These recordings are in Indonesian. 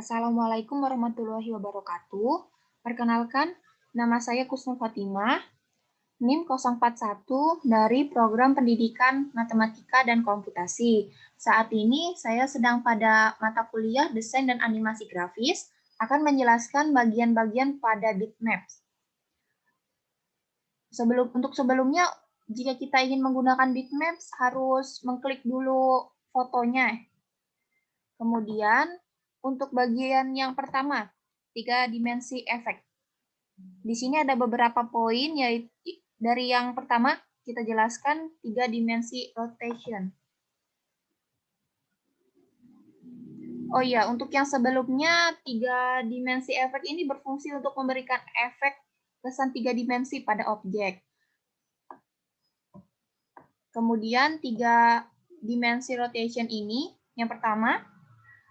Assalamualaikum warahmatullahi wabarakatuh. Perkenalkan, nama saya Kusnul Fatimah, NIM 041 dari Program Pendidikan Matematika dan Komputasi. Saat ini saya sedang pada mata kuliah Desain dan Animasi Grafis, akan menjelaskan bagian-bagian pada bitmaps. Untuk sebelumnya, jika kita ingin menggunakan bitmaps, harus mengklik dulu fotonya. Kemudian, untuk bagian yang pertama, 3 dimensi efek. Di sini ada beberapa poin, yaitu dari yang pertama, kita jelaskan 3 dimensi rotation. Oh iya, untuk yang sebelumnya, 3 dimensi efek ini berfungsi untuk memberikan efek kesan 3 dimensi pada objek. Kemudian 3 dimensi rotation ini, yang pertama,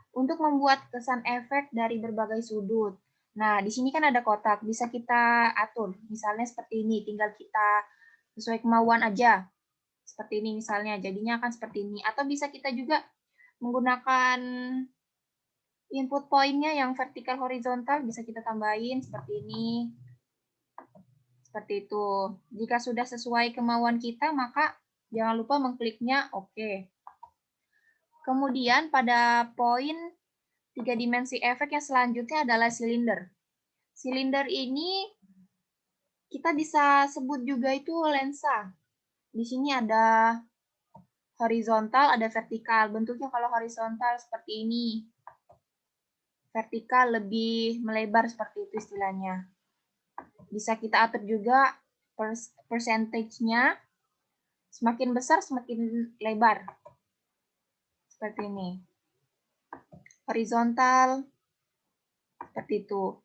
untuk membuat kesan efek dari berbagai sudut. Nah, di sini kan ada kotak, bisa kita atur. Misalnya seperti ini, tinggal kita sesuai kemauan aja. Seperti ini misalnya, jadinya akan seperti ini. Atau bisa kita juga menggunakan input point-nya yang vertikal horizontal, bisa kita tambahin seperti ini. Seperti itu. Jika sudah sesuai kemauan kita, maka jangan lupa mengkliknya OK. Kemudian pada poin 3 dimensi efek yang selanjutnya adalah silinder. Silinder ini kita bisa sebut juga itu lensa. Di sini ada horizontal, ada vertikal. Bentuknya kalau horizontal seperti ini. Vertikal lebih melebar seperti itu istilahnya. Bisa kita atur juga persentage-nya. Semakin besar, semakin lebar. Seperti ini. Horizontal. Seperti itu.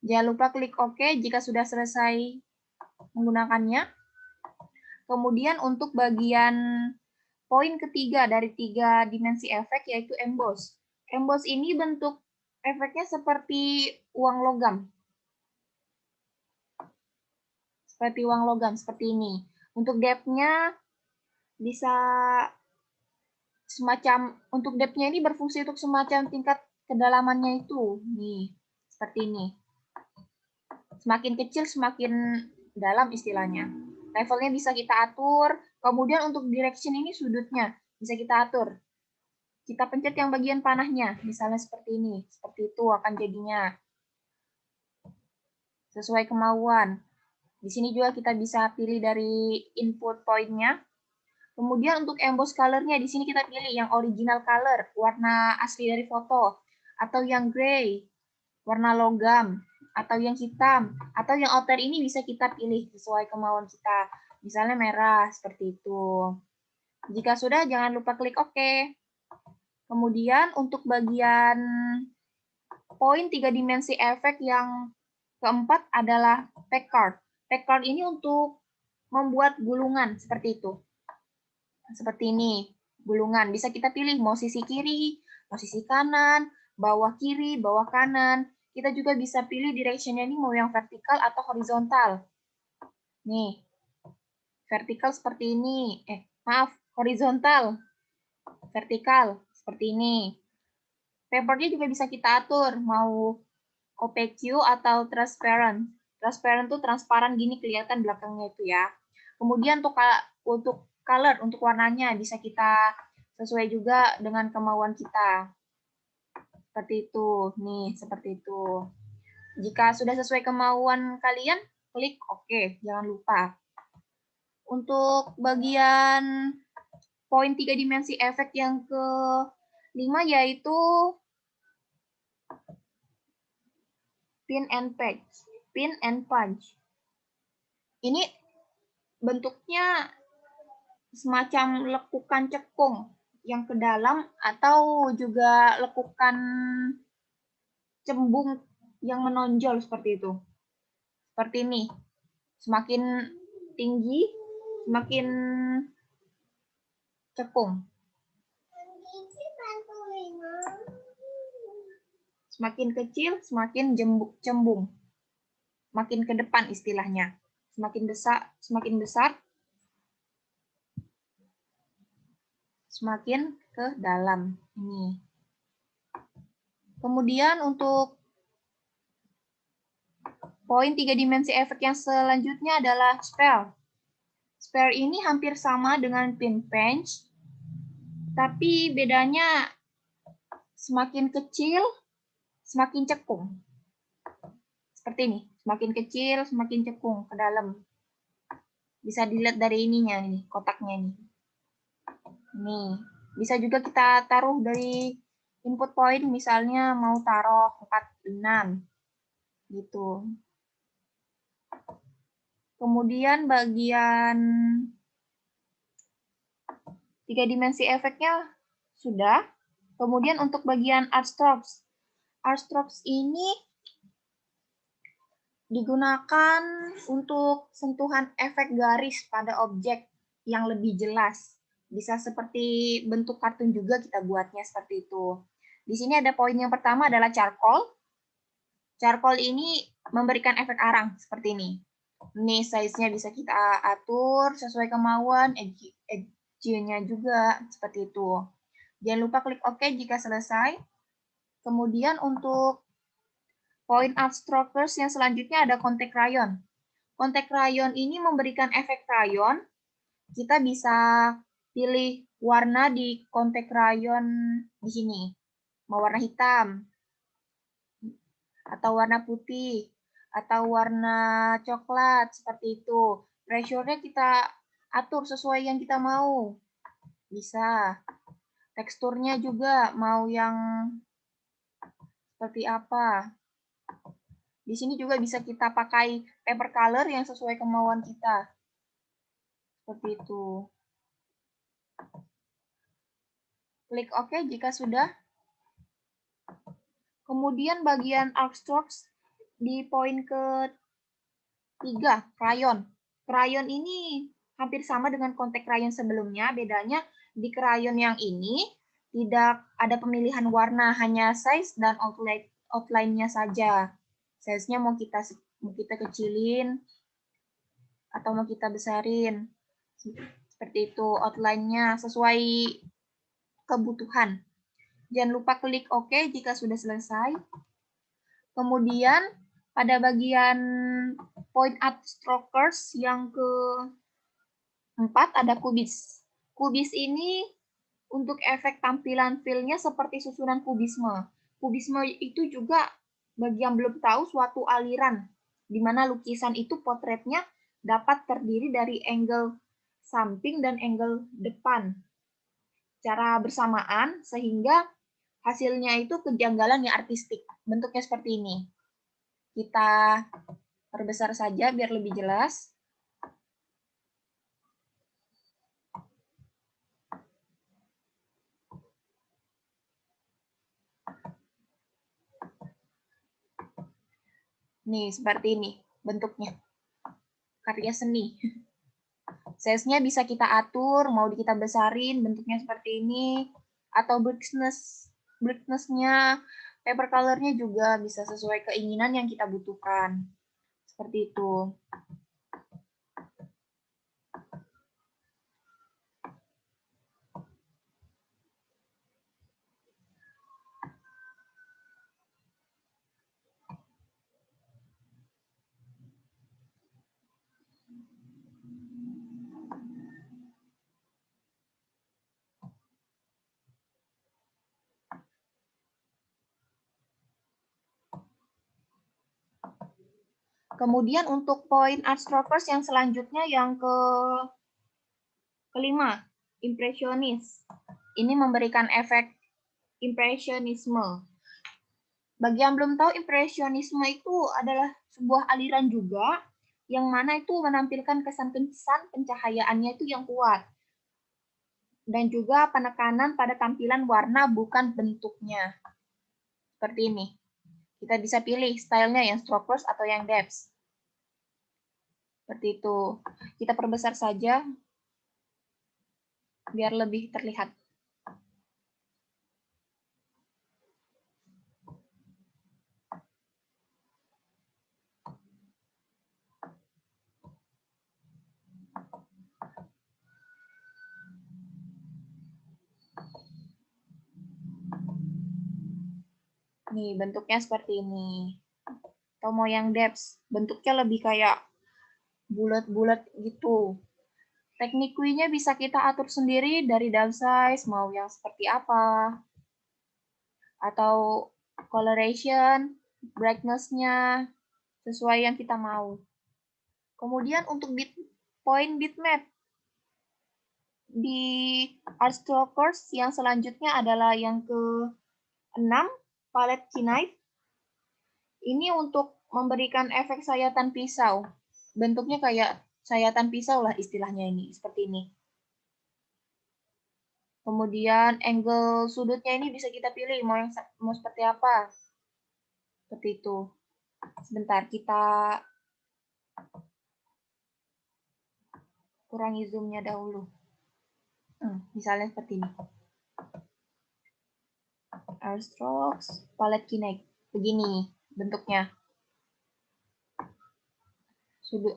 Jangan lupa klik OK jika sudah selesai menggunakannya. Kemudian untuk bagian poin ketiga dari 3 dimensi efek yaitu emboss. Emboss ini bentuk efeknya seperti uang logam. Seperti uang logam, seperti ini. Untuk depth-nya bisa semacam, untuk depth-nya ini berfungsi untuk semacam tingkat kedalamannya itu. Nih, seperti ini. Semakin kecil, semakin dalam istilahnya. Levelnya bisa kita atur. Kemudian untuk direction ini sudutnya bisa kita atur. Kita pencet yang bagian panahnya, misalnya seperti ini. Seperti itu akan jadinya. Sesuai kemauan. Di sini juga kita bisa pilih dari input point-nya. Kemudian untuk emboss color-nya, di sini kita pilih yang original color, warna asli dari foto. Atau yang gray, warna logam. Atau yang hitam. Atau yang outer ini bisa kita pilih sesuai kemauan kita. Misalnya merah, seperti itu. Jika sudah, jangan lupa klik OK. Kemudian untuk bagian poin 3 dimensi efek yang keempat adalah packard. Packard ini untuk membuat gulungan seperti itu. Seperti ini, gulungan. Bisa kita pilih mau sisi kiri, mau sisi kanan, bawah kiri, bawah kanan. Kita juga bisa pilih direction-nya ini mau yang vertikal atau horizontal. Nih, vertikal seperti ini. Maaf, horizontal. Vertikal seperti ini. Papernya juga bisa kita atur, mau opaque atau transparent. Transparent tuh transparan gini kelihatan belakangnya itu ya. Kemudian untuk color, untuk warnanya bisa kita sesuai juga dengan kemauan kita. Seperti itu. Nih, seperti itu. Jika sudah sesuai kemauan kalian, klik OK. Jangan lupa. Untuk bagian poin 3 dimensi efek yang ke-5 yaitu pin and punch. Ini bentuknya semacam lekukan cekung yang ke dalam atau juga lekukan cembung yang menonjol seperti itu. Seperti ini. Semakin tinggi, semakin cekung. Semakin kecil, semakin cembung. Makin ke depan istilahnya. Semakin besar, semakin ke dalam. Ini. Kemudian untuk poin 3 dimensi efek yang selanjutnya adalah spell. Spell ini hampir sama dengan pin pinch, tapi bedanya semakin kecil, semakin cekung. Seperti ini, semakin kecil, semakin cekung ke dalam. Bisa dilihat dari ininya nih, kotaknya ini. Nih, bisa juga kita taruh dari input point, misalnya mau taruh 46 gitu. Kemudian bagian 3 dimensi efeknya sudah. Kemudian untuk bagian art strokes. Art strokes ini digunakan untuk sentuhan efek garis pada objek yang lebih jelas. Bisa seperti bentuk kartun juga kita buatnya seperti itu. Di sini ada poin yang pertama adalah charcoal. Charcoal ini memberikan efek arang seperti ini. Ini size-nya bisa kita atur sesuai kemauan, edge-nya juga seperti itu. Jangan lupa klik OK jika selesai. Kemudian untuk poin art strokers yang selanjutnya ada contact crayon. Contact crayon ini memberikan efek crayon. Kita bisa pilih warna di contact crayon di sini. Mau warna hitam, atau warna putih, atau warna coklat, seperti itu. Pressure-nya kita atur sesuai yang kita mau. Bisa. Teksturnya juga mau yang seperti apa. Di sini juga bisa kita pakai paper color yang sesuai kemauan kita. Seperti itu. Klik OK jika sudah. Kemudian bagian arc strokes di poin ketiga, crayon. Crayon ini hampir sama dengan contact crayon sebelumnya, bedanya di crayon yang ini tidak ada pemilihan warna, hanya size dan outline-nya saja. Size-nya mau kita kecilin atau mau kita besarin. Seperti itu, outline-nya sesuai kebutuhan. Jangan lupa klik OK jika sudah selesai. Kemudian pada bagian point art strokers yang keempat ada kubis. Kubis ini untuk efek tampilan feel-nya seperti susunan kubisme. Kubisme itu juga bagi yang belum tahu suatu aliran di mana lukisan itu potretnya dapat terdiri dari angle samping dan angle depan secara bersamaan sehingga hasilnya itu kejanggalan yang artistik. Bentuknya seperti ini. Kita perbesar saja biar lebih jelas. Nih, seperti ini bentuknya. Karya seni. Size-nya bisa kita atur, mau kita besarin, bentuknya seperti ini. Atau brightness-nya, paper color-nya juga bisa sesuai keinginan yang kita butuhkan. Seperti itu. Kemudian untuk poin art strokers yang selanjutnya yang kelima, impresionis. Ini memberikan efek impresionisme. Bagi yang belum tahu, impresionisme itu adalah sebuah aliran juga yang mana itu menampilkan kesan-kesan pencahayaannya itu yang kuat. Dan juga penekanan pada tampilan warna bukan bentuknya. Seperti ini. Kita bisa pilih stylenya yang strokers atau yang depths. Seperti itu. Kita perbesar saja biar lebih terlihat. Nih, bentuknya seperti ini. Atau mau yang depth, bentuknya lebih kayak bulat-bulat gitu. Teknik Q-nya bisa kita atur sendiri dari downsize, mau yang seperti apa. Atau coloration, brightness-nya, sesuai yang kita mau. Kemudian untuk point bitmap, di Artstrokers yang selanjutnya adalah yang ke-6, palette knife. Ini untuk memberikan efek sayatan pisau. Bentuknya kayak sayatan pisau lah istilahnya ini, seperti ini. Kemudian angle sudutnya ini bisa kita pilih mau seperti apa. Seperti itu. Sebentar, kita kurangi zoom-nya dahulu. Misalnya seperti ini. Artstrokes, palette knife. Begini bentuknya.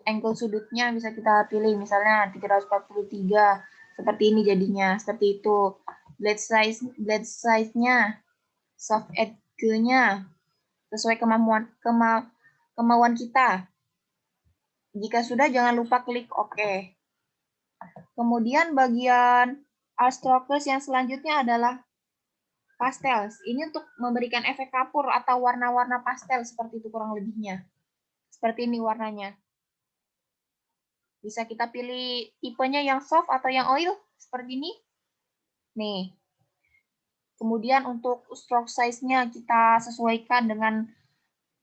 Angle sudutnya bisa kita pilih, misalnya 343. Seperti ini jadinya, seperti itu. Blade size-nya, soft edge-nya, sesuai kemauan kita. Jika sudah, jangan lupa klik OK. Kemudian bagian Artstrokes yang selanjutnya adalah pastels. Ini untuk memberikan efek kapur atau warna-warna pastel, seperti itu kurang lebihnya. Seperti ini warnanya. Bisa kita pilih tipenya yang soft atau yang oil, seperti ini. Nih. Kemudian untuk stroke size-nya kita sesuaikan dengan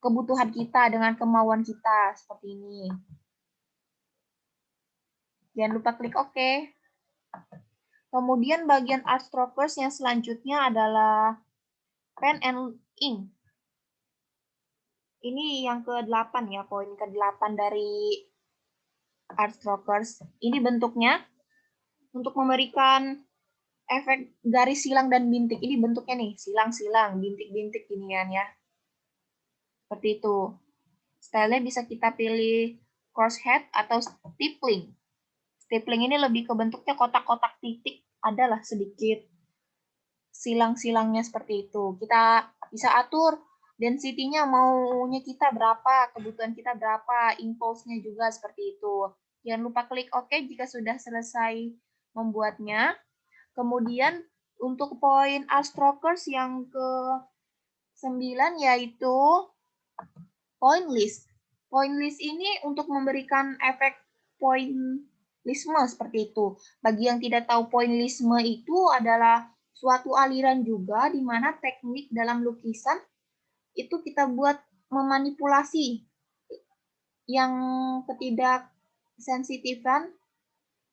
kebutuhan kita, dengan kemauan kita, seperti ini. Jangan lupa klik OK. Kemudian bagian Artstrokers yang selanjutnya adalah pen and ink. Ini yang ke-8 ya, poin ke-8 dari Artstrokers. Ini bentuknya untuk memberikan efek garis silang dan bintik. Ini bentuknya nih, silang-silang, bintik-bintik ginian ya. Seperti itu. Stylenya bisa kita pilih crosshead atau stippling. Stippling ini lebih ke bentuknya kotak-kotak titik, adalah sedikit silang-silangnya seperti itu. Kita bisa atur density-nya maunya kita berapa, kebutuhan kita berapa, impulse-nya juga seperti itu. Jangan lupa klik OK jika sudah selesai membuatnya. Kemudian untuk poin Artstrokers yang ke-9 yaitu point list. Point list ini untuk memberikan efek pointillisme seperti itu. Bagi yang tidak tahu pointillisme itu adalah suatu aliran juga di mana teknik dalam lukisan itu kita buat memanipulasi yang ketidaksensitifan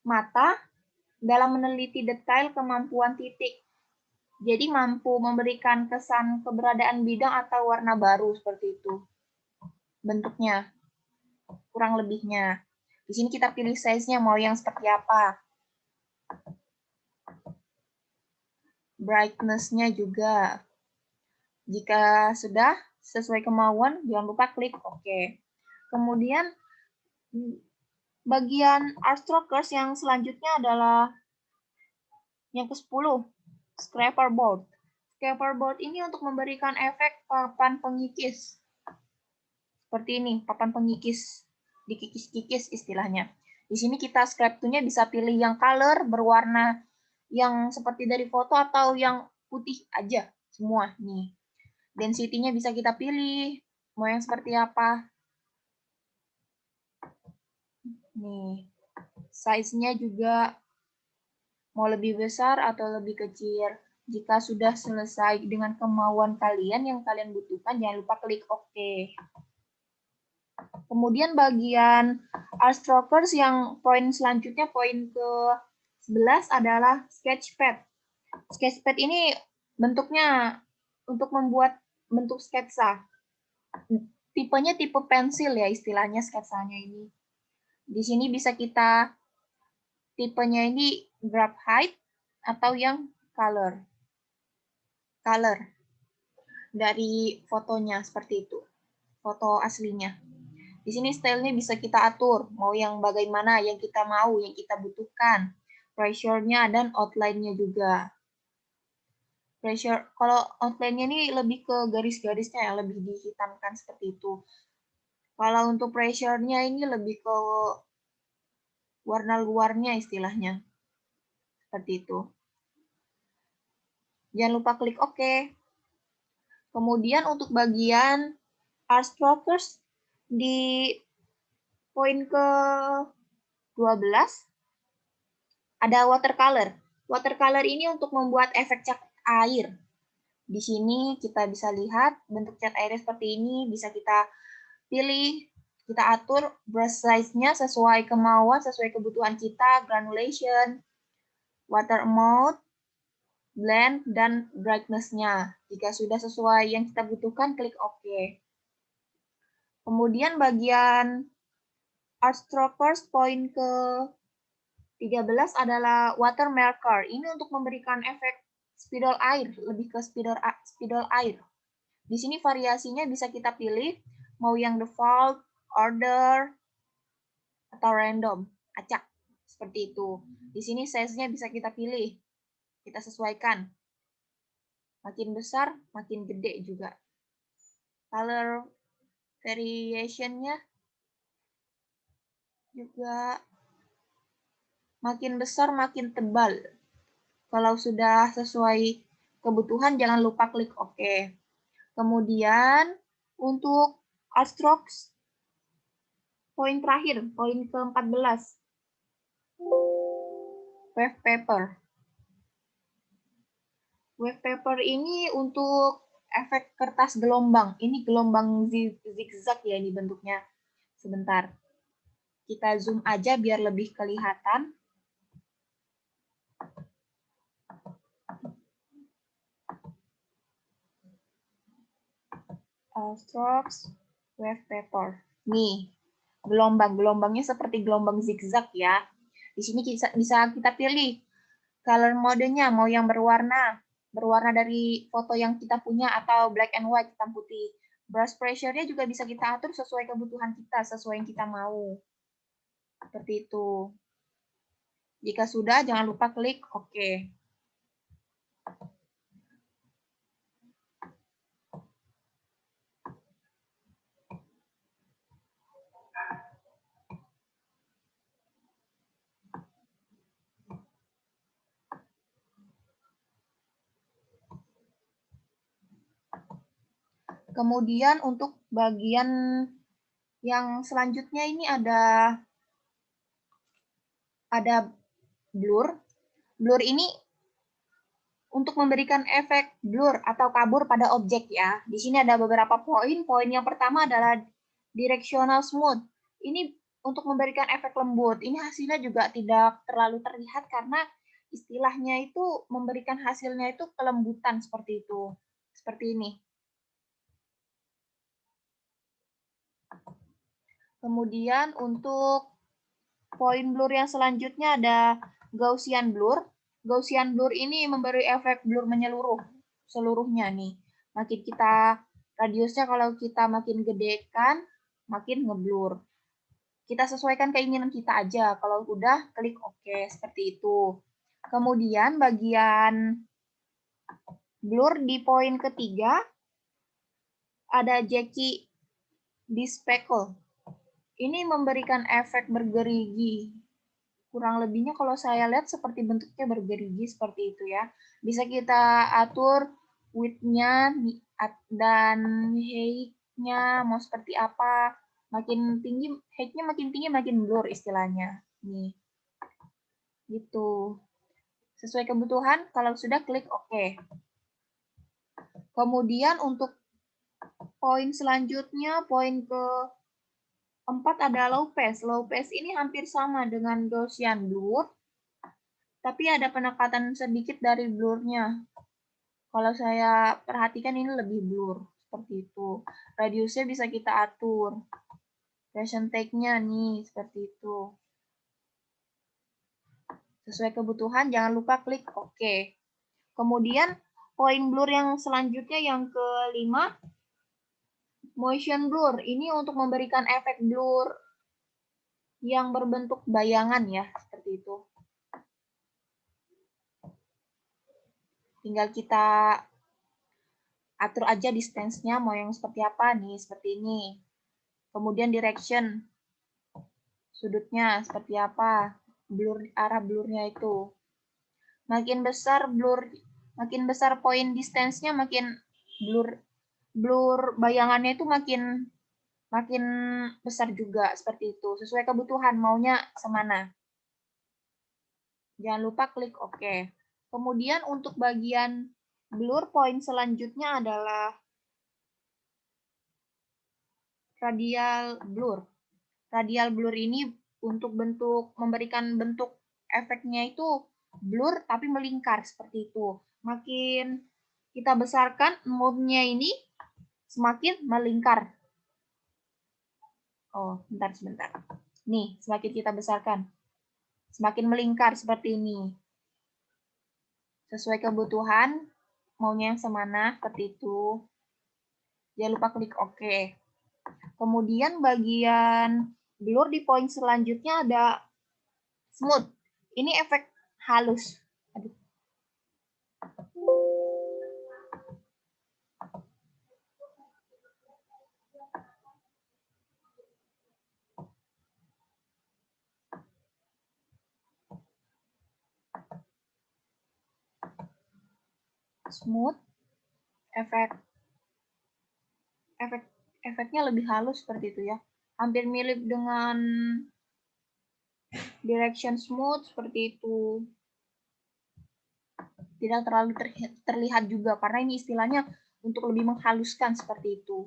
mata dalam meneliti detail kemampuan titik. Jadi mampu memberikan kesan keberadaan bidang atau warna baru seperti itu. Bentuknya, kurang lebihnya. Di sini kita pilih size-nya mau yang seperti apa. Brightness-nya juga. Jika sudah sesuai kemauan, jangan lupa klik OK. Kemudian bagian Artstrokers yang selanjutnya adalah yang ke-10, scraper board. Scraper board ini untuk memberikan efek papan pengikis. Seperti ini, papan pengikis, dikikis-kikis istilahnya. Di sini kita scrap to-nya bisa pilih yang color, berwarna yang seperti dari foto atau yang putih aja, semua nih. Density-nya bisa kita pilih, mau yang seperti apa. Nih, size-nya juga mau lebih besar atau lebih kecil. Jika sudah selesai dengan kemauan kalian yang kalian butuhkan, jangan lupa klik OK. Kemudian bagian Artstrokers yang poin selanjutnya, poin ke-11 adalah sketchpad. Sketchpad ini bentuknya untuk membuat bentuk sketsa. Tipenya tipe pensil ya istilahnya sketsanya ini. Di sini bisa kita tipenya ini graph height atau yang color. Color dari fotonya seperti itu. Foto aslinya. Di sini stylenya bisa kita atur, mau yang bagaimana yang kita mau, yang kita butuhkan. Pressure-nya dan outline-nya juga. Pressure, kalau outline-nya ini lebih ke garis-garisnya ya, lebih dihitamkan seperti itu. Kalau untuk pressure-nya ini lebih ke warna luarnya istilahnya. Seperti itu. Jangan lupa klik OK. Kemudian untuk bagian art strokes di poin ke-12 ada watercolor. Watercolor ini untuk membuat efek cat air. Di sini kita bisa lihat bentuk cat airnya seperti ini, bisa kita pilih, kita atur brush size-nya sesuai kemauan, sesuai kebutuhan kita, granulation, water amount, blend, dan brightness-nya. Jika sudah sesuai yang kita butuhkan, klik OK. Kemudian bagian art strokers poin ke-13 adalah watermarker. Ini untuk memberikan efek spidol air, lebih ke spidol air. Di sini variasinya bisa kita pilih, mau yang default, order, atau random, acak. Seperti itu. Di sini size-nya bisa kita pilih, kita sesuaikan. Makin besar, makin gede juga. Color variation-nya juga makin besar, makin tebal. Kalau sudah sesuai kebutuhan, jangan lupa klik OK. Kemudian, untuk art strokes, poin terakhir, poin ke-14. Wave paper. Wave paper ini untuk efek kertas gelombang. Ini gelombang zigzag ya ini bentuknya. Sebentar. Kita zoom aja biar lebih kelihatan. Strokes, wave paper. Nih, gelombang-gelombangnya seperti gelombang zigzag ya. Di sini bisa kita pilih color modenya, mau yang berwarna dari foto yang kita punya atau black and white, hitam putih. Brush pressure-nya juga bisa kita atur sesuai kebutuhan kita, sesuai yang kita mau. Seperti itu. Jika sudah, jangan lupa klik OK. Kemudian untuk bagian yang selanjutnya ini ada blur. Blur ini untuk memberikan efek blur atau kabur pada objek ya. Di sini ada beberapa poin. Poin yang pertama adalah directional smooth. Ini untuk memberikan efek lembut. Ini hasilnya juga tidak terlalu terlihat karena istilahnya itu memberikan hasilnya itu kelembutan seperti itu. Seperti ini. Kemudian untuk poin blur yang selanjutnya ada Gaussian blur. Gaussian blur ini memberi efek blur menyeluruh seluruhnya nih. Makin kita radiusnya kalau kita makin gedekan, makin ngeblur. Kita sesuaikan keinginan kita aja. Kalau udah, klik OK seperti itu. Kemudian bagian blur di poin ketiga ada Jackie Speckle. Ini memberikan efek bergerigi. Kurang lebihnya kalau saya lihat seperti bentuknya bergerigi seperti itu ya. Bisa kita atur width-nya dan height-nya mau seperti apa. Makin tinggi, height-nya makin tinggi makin blur istilahnya. Nih. Gitu. Sesuai kebutuhan, kalau sudah klik OK. Kemudian untuk poin selanjutnya, poin ke-4 ada low pass. Low pass ini hampir sama dengan Gaussian blur, tapi ada penekatan sedikit dari blurnya. Kalau saya perhatikan ini lebih blur, seperti itu. Radiusnya bisa kita atur. Version take-nya nih, seperti itu. Sesuai kebutuhan, jangan lupa klik OK. Kemudian, poin blur yang selanjutnya yang ke-5, motion blur. Ini untuk memberikan efek blur yang berbentuk bayangan ya, seperti itu. Tinggal kita atur aja distance-nya mau yang seperti apa nih, seperti ini. Kemudian direction, sudutnya seperti apa, arah blurnya itu. Makin besar point distance-nya makin blur bayangannya itu makin besar juga seperti itu. Sesuai kebutuhan maunya semana. Jangan lupa klik OK. Kemudian untuk bagian blur point selanjutnya adalah radial blur. Radial blur ini untuk memberikan bentuk efeknya itu blur tapi melingkar seperti itu. Makin kita besarkan mode-nya ini semakin melingkar. Oh, sebentar. Nih, semakin kita besarkan, semakin melingkar seperti ini. Sesuai kebutuhan, maunya yang semana seperti itu. Jangan lupa klik OK. Kemudian bagian blur di poin selanjutnya ada smooth. Ini efek halus. Aduh. Smooth, efeknya lebih halus seperti itu ya. Hampir mirip dengan direction smooth seperti itu. Tidak terlalu terlihat juga karena ini istilahnya untuk lebih menghaluskan seperti itu.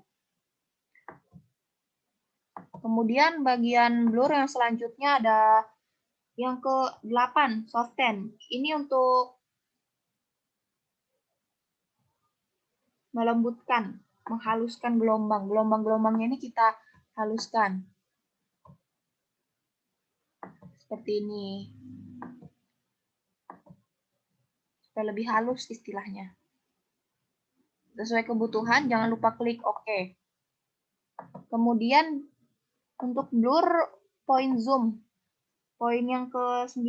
Kemudian bagian blur yang selanjutnya ada yang ke-8, soften. Ini untuk melembutkan, menghaluskan gelombang. Gelombang-gelombangnya ini kita haluskan. Seperti ini. Supaya lebih halus istilahnya. Sesuai kebutuhan, jangan lupa klik OK. Kemudian untuk blur point zoom, poin yang ke-9.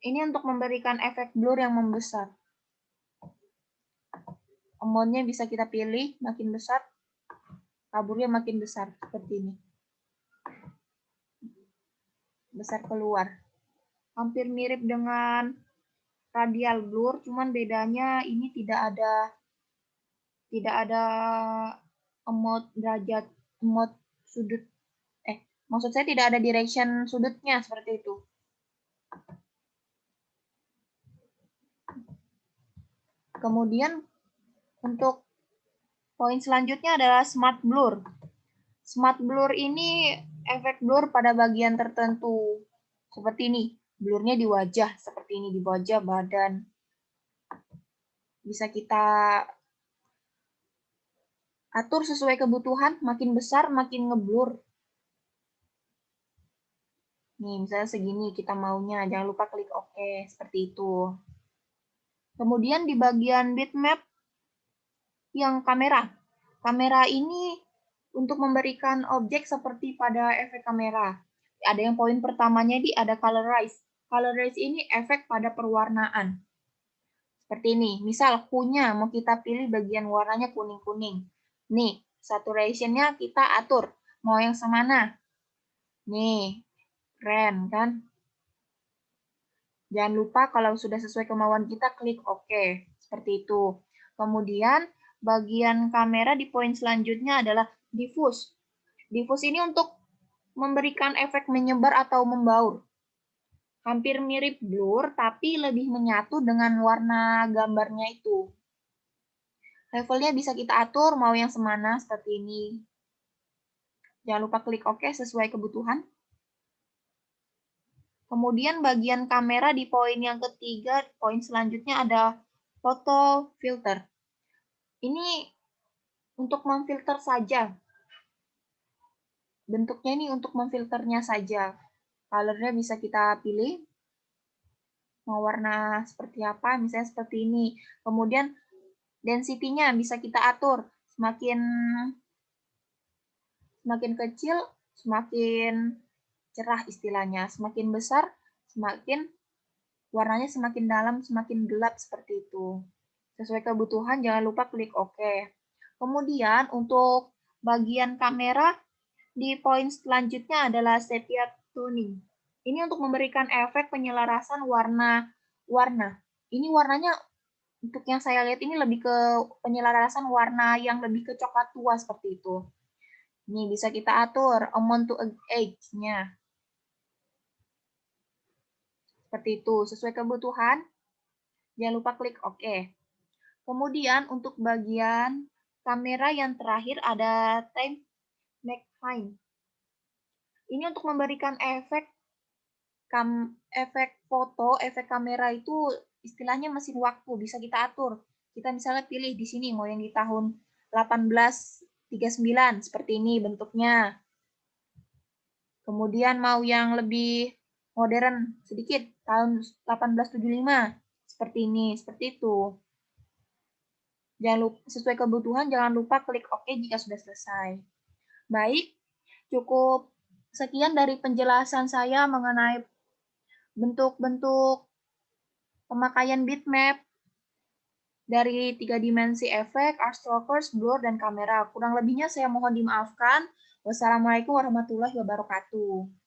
Ini untuk memberikan efek blur yang membesar. Amount-nya bisa kita pilih, makin besar, kaburnya makin besar, seperti ini. Besar keluar. Hampir mirip dengan radial blur, cuman bedanya ini tidak ada emot derajat, emot sudut. Maksud saya tidak ada direction sudutnya seperti itu. Kemudian untuk poin selanjutnya adalah smart blur. Smart blur ini efek blur pada bagian tertentu. Seperti ini, blurnya di wajah, seperti ini di wajah, badan. Bisa kita atur sesuai kebutuhan, makin besar, makin ngeblur. Nih, misalnya segini kita maunya, jangan lupa klik OK, seperti itu. Kemudian di bagian bitmap yang kamera. Kamera ini untuk memberikan objek seperti pada efek kamera. Ada yang poin pertamanya ada colorize. Colorize ini efek pada perwarnaan. Seperti ini. Misal kunya mau kita pilih bagian warnanya kuning-kuning. Nih, saturation-nya kita atur. Mau yang semana? Nih, keren kan? Jangan lupa kalau sudah sesuai kemauan kita, klik OK. Seperti itu. Kemudian, bagian kamera di poin selanjutnya adalah diffuse. Diffuse ini untuk memberikan efek menyebar atau membaur. Hampir mirip blur, tapi lebih menyatu dengan warna gambarnya itu. Levelnya bisa kita atur, mau yang semana seperti ini. Jangan lupa klik OK sesuai kebutuhan. Kemudian bagian kamera di poin yang ketiga, poin selanjutnya ada photo filter. Ini untuk memfilter saja. Bentuknya ini untuk memfilternya saja. Colornya bisa kita pilih. Mau warna seperti apa, misalnya seperti ini. Kemudian density-nya bisa kita atur. Semakin kecil, semakin cerah istilahnya. Semakin besar, semakin warnanya semakin dalam, semakin gelap seperti itu. Sesuai kebutuhan, jangan lupa klik OK. Kemudian untuk bagian kamera, di poin selanjutnya adalah sepia tuning. Ini untuk memberikan efek penyelarasan warna-warna. Ini warnanya, untuk yang saya lihat ini lebih ke penyelarasan warna yang lebih ke coklat tua seperti itu. Ini bisa kita atur amount to age-nya. Seperti itu, sesuai kebutuhan, jangan lupa klik OK. Kemudian untuk bagian kamera yang terakhir ada time maximize. Ini untuk memberikan efek foto, efek kamera itu istilahnya mesin waktu, bisa kita atur. Kita misalnya pilih di sini mau yang di tahun 1839 seperti ini bentuknya. Kemudian mau yang lebih modern sedikit tahun 1875 seperti ini, seperti itu. Jangan lupa, sesuai kebutuhan jangan lupa klik OK jika sudah selesai. Baik, cukup sekian dari penjelasan saya mengenai bentuk-bentuk pemakaian bitmap dari 3 dimensi efek, artstrokers, blur, dan kamera. Kurang lebihnya saya mohon dimaafkan. Wassalamualaikum warahmatullahi wabarakatuh.